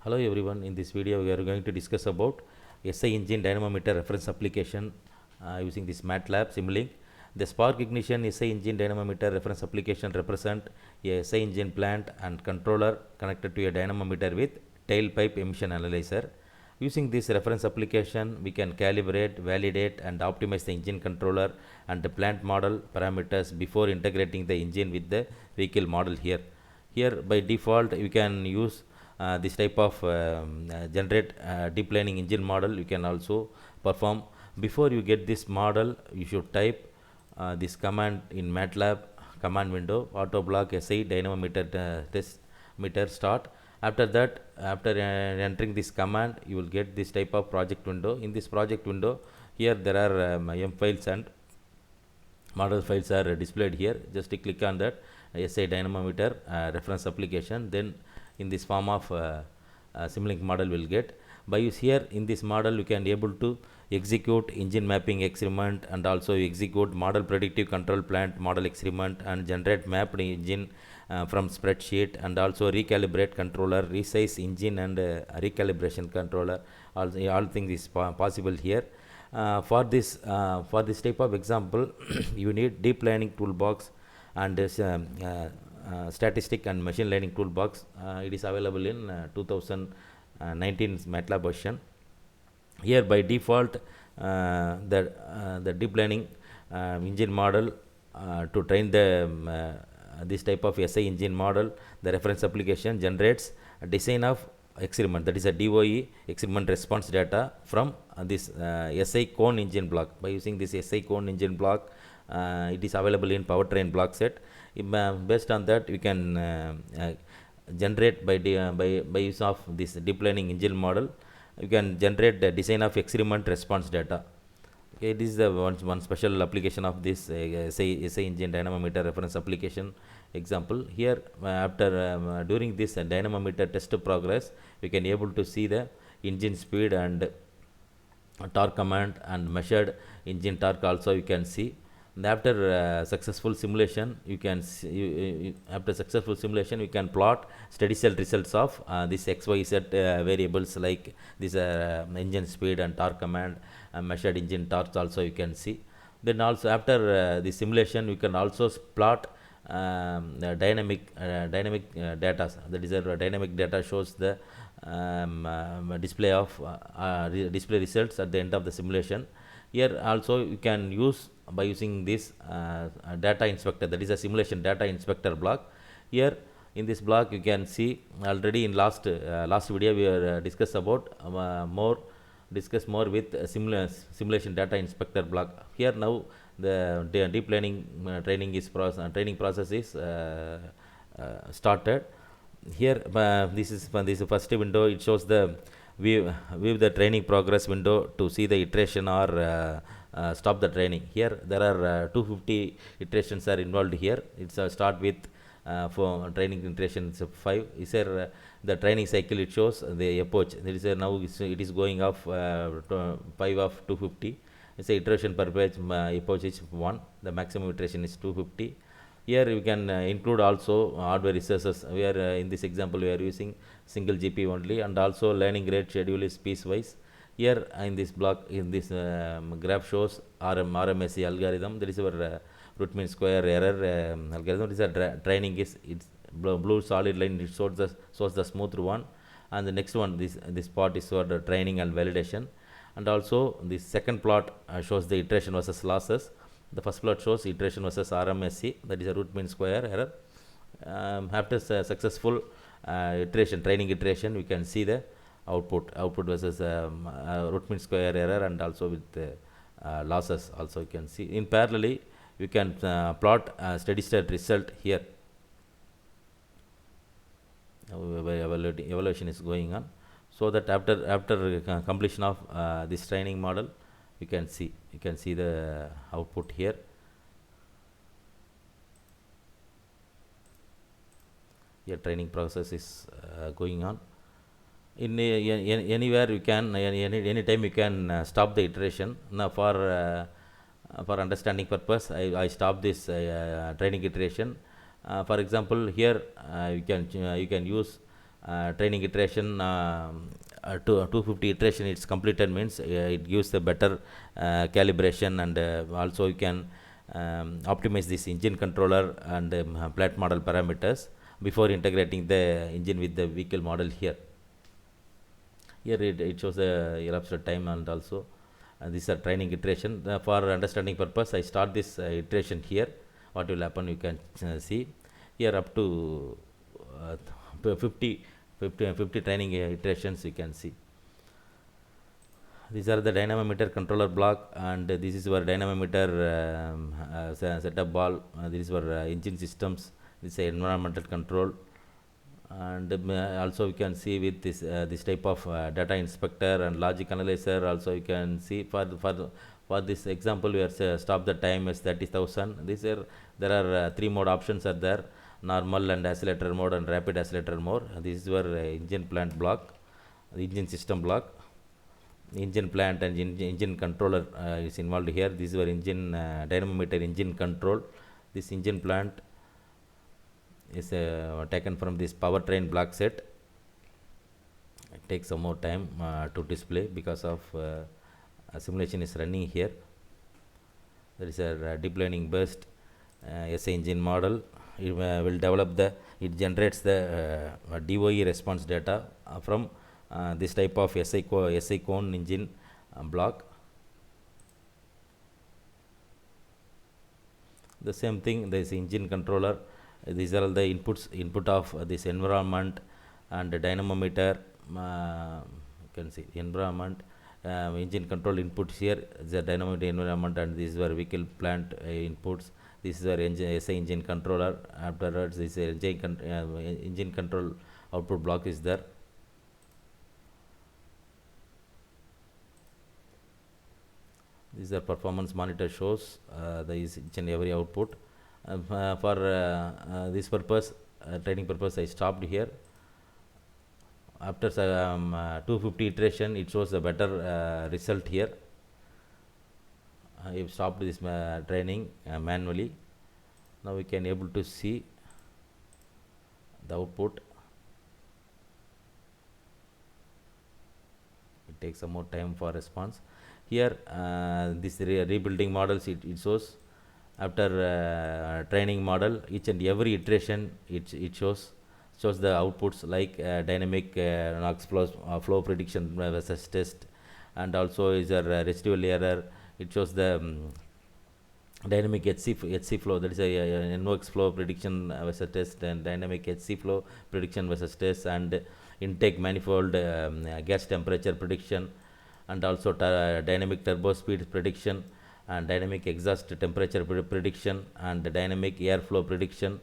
Hello everyone, in this video we are going to discuss about SI engine dynamometer reference application using this MATLAB Simulink. The spark ignition SI engine dynamometer reference application represent a SI engine plant and controller connected to a dynamometer with tailpipe emission analyzer. Using this reference application, we can calibrate, validate and optimize the engine controller and the plant model parameters before integrating the engine with the vehicle model here. Here by default you can use this type of generate deep learning engine model. You can also perform. Before you get this model, you should type this command in MATLAB command window, auto block SI dynamometer test meter start. After that, after entering this command, you will get this type of project window. In this project window, here there are M files and model files are displayed here. Just click on that SI dynamometer reference application. Then in this form of Simulink model will get. By use here in this model, you can able to execute engine mapping experiment and also execute model predictive control plant model experiment and generate mapped engine from spreadsheet, and also recalibrate controller, resize engine and recalibration controller. All things is possible here. For this type of example, you need deep learning toolbox and this statistic and machine learning toolbox. It is available in 2019 MATLAB version. Here by default, the deep learning engine model to train the this type of SI engine model, the reference application generates a design of experiment, that is a DOE experiment response data from this SI cone engine block. By using this SI cone engine block, it is available in powertrain block set. Based on that, you can generate by use of this deep learning engine model, you can generate the design of experiment response data. Okay, this is the one special application of this SI engine dynamometer reference application example. Here after during this dynamometer test progress, you can able to see the engine speed and torque command and measured engine torque also you can see. And after successful simulation, you can see, after successful simulation you can plot steady state results of this XYZ variables like this engine speed and torque command and measured engine torque also you can see. Then also after the simulation, you can also plot dynamic data. That is dynamic data shows the display of display results at the end of the simulation. Here also you can use by using this data inspector, that is a simulation data inspector block. Here in this block you can see already in last video we are discuss about more with simulation data inspector block. Here now the deep learning training process is started. Here this is first window. It shows the view the training progress window to see the iteration or stop the training. Here there are 250 iterations are involved here. It's start with for training iterations 5. Is there the training cycle? It shows the approach. There is now it is going off 5 of 250. It's a iteration per page. Approach is 1. The maximum iteration is 250. Here you can include also hardware resources. We are in this example we are using single GPU only, and also learning rate schedule is piecewise. Here in this block, in this graph shows RMSE algorithm. There is our root mean square error algorithm. This is training is it's blue solid line. It shows the smooth one, and the next one this part is for the training and validation, and also the second plot shows the iteration versus losses. The first plot shows iteration versus RMSE, that is a root mean square error. After successful training iteration, we can see the output versus root mean square error, and also with losses also you can see. In parallel, you can plot steady state result here. Evaluation is going on, so that after completion of this training model, you can see the output here. Your training process is going on. In anywhere you can any time you can stop the iteration. Now for understanding purpose, I stop this training iteration. For example, here you can use training iteration, 250 iteration it's completed means it gives the better calibration, and also you can optimize this engine controller and plant model parameters before integrating the engine with the vehicle model here. Here it shows the elapsed time, and also these are training iteration. For understanding purpose, I start this iteration here. What will happen you can see here up to 50 training iterations you can see. These are the dynamometer controller block, and this is our dynamometer setup ball. This is our engine systems. This is environmental control, and also you can see with this type of data inspector and logic analyzer. Also you can see for this example we are stop the time as 30,000. These are there are 3 mode options are there: normal and accelerator mode and rapid accelerator mode. This is our engine plant block, the engine system block. Engine plant and engine controller is involved here. This is our engine dynamometer engine control. This engine plant is taken from this powertrain block set. It takes some more time to display because of simulation is running here. There is a deep learning burst SI engine model. It will develop it generates the DOE response data from this type of SI cone engine block. The same thing, this engine controller. These are all the input of this environment and the dynamometer. You can see environment, engine control inputs here, the dynamometer environment, and this is our vehicle plant inputs. This is our SI engine controller. Afterwards, this engine control output block is there. These are performance monitor shows each and every output. For this purpose, training purpose, I stopped here. After 250 iteration, it shows a better result here. I have stopped this training manually. Now we can able to see the output. It takes some more time for response. Here this rebuilding models it shows after training model, each and every iteration it shows the outputs like dynamic NOx flow prediction versus test, and also is a residual error. It shows the dynamic HC flow, that is a NOx flow prediction versus test, and dynamic HC flow prediction versus test, and intake manifold gas temperature prediction, and also dynamic turbo speed prediction, and dynamic exhaust temperature prediction, and dynamic airflow prediction,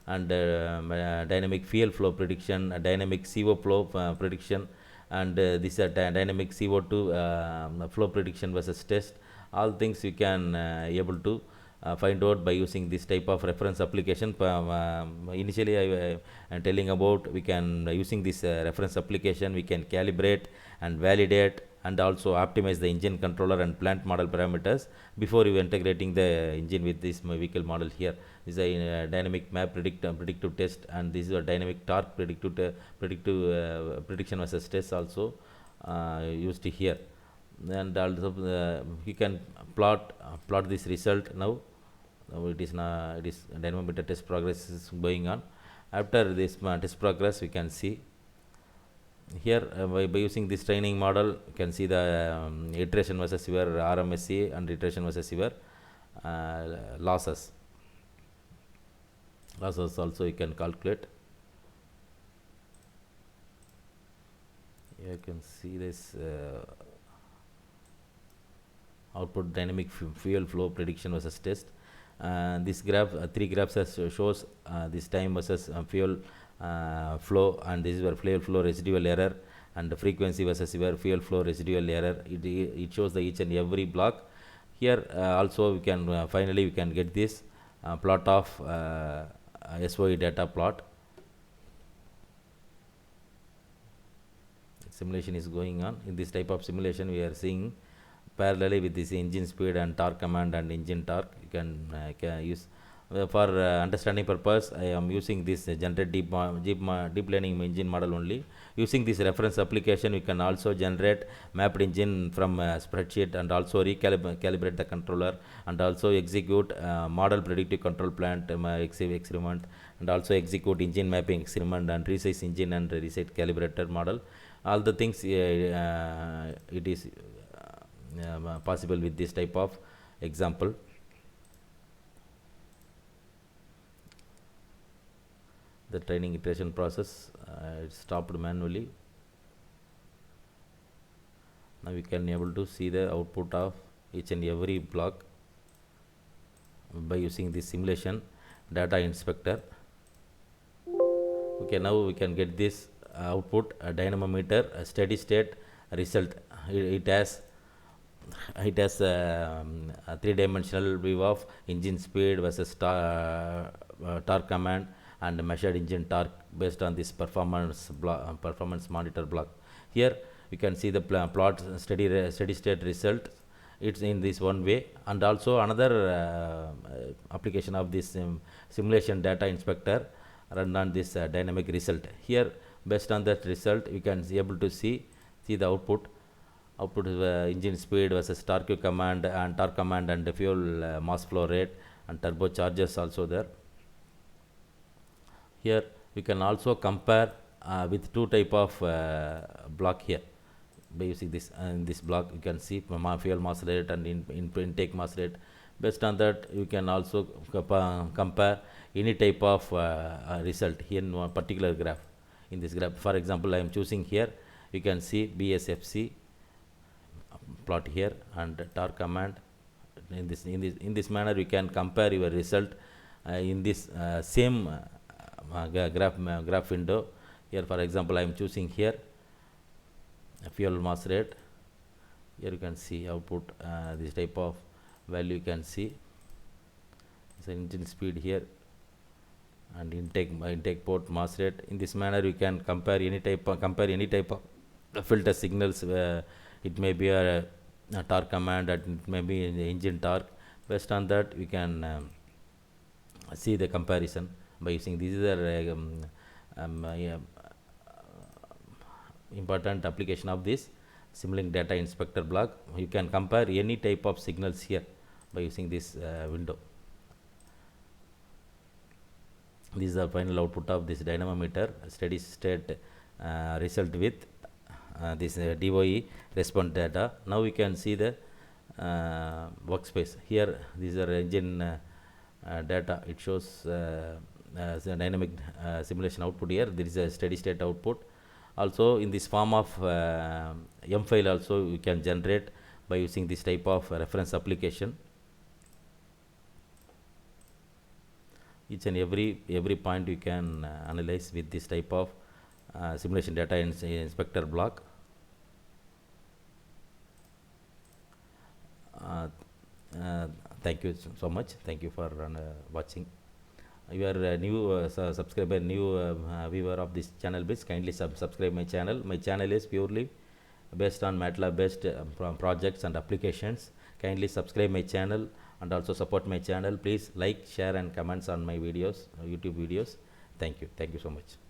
and dynamic fuel flow prediction, dynamic CO flow prediction, and this dynamic CO2 flow prediction versus test. All things you can able to find out by using this type of reference application. Initially I am telling about we can using this reference application we can calibrate and validate and also optimize the engine controller and plant model parameters before you integrating the engine with this vehicle model here. This is a dynamic map predictive test, and this is a dynamic torque predictive prediction versus test also used here. And also you can plot this result now. It is dynamometer test progress is going on. After this test progress we can see here by using this training model you can see the iteration versus your RMSE and iteration versus your losses also you can calculate. You can see this output dynamic fuel flow prediction versus test. This graph, 3 graphs shows this time versus fuel flow, and this is where fuel flow residual error, and the frequency versus your fuel flow residual error. It shows the each and every block. Here also we can finally we can get this plot of SOE data plot. Simulation is going on. In this type of simulation we are seeing parallelly with this engine speed and torque command and engine torque. You can use For understanding purpose, I am using this generate deep learning engine model only. Using this reference application, we can also generate mapped engine from spreadsheet and also recalibrate the controller and also execute model predictive control plant experiment and also execute engine mapping experiment and resize engine and reset calibrator model. All the things it is possible with this type of example. The training iteration process it stopped manually. Now we can able to see the output of each and every block by using this simulation data inspector. Okay, now we can get this output a dynamometer a steady state result. It has a three-dimensional view of engine speed versus torque command and measured engine torque based on this performance monitor block. Here you can see the plot steady state result. It's in this one way, and also another application of this simulation data inspector run on this dynamic result. Here based on that result we can able to see the output is engine speed versus torque command and fuel mass flow rate and turbochargers also there. Here we can also compare with two type of block. Here by using this in this block you can see fuel mass rate and intake mass rate. Based on that you can also compare any type of result here in one particular graph. In this graph, for example, I am choosing here, you can see BSFC plot here and torque command. In this manner you can compare your result in this same graph window. Here for example I am choosing here fuel mass rate. Here you can see output this type of value you can see. So engine speed here and intake port mass rate. In this manner you can compare any type of filter signals. It may be a torque command and it may be the engine torque. Based on that we can see the comparison by using these are important application of this Simulink data inspector block. You can compare any type of signals here by using this window. This is the final output of this dynamometer steady state result with this DOE response data. Now we can see the workspace. Here these are engine data. It shows the dynamic simulation output. Here there is a steady state output. Also in this form of M file also you can generate by using this type of reference application. Each and every point you can analyze with this type of simulation data inspector block. Thank you so much. Thank you for watching. You are a new subscriber, new viewer of this channel, please kindly subscribe my channel. My channel is purely based on MATLAB based projects and applications. Kindly subscribe my channel and also support my channel. Please like, share and comments on my videos, YouTube videos. Thank you so much.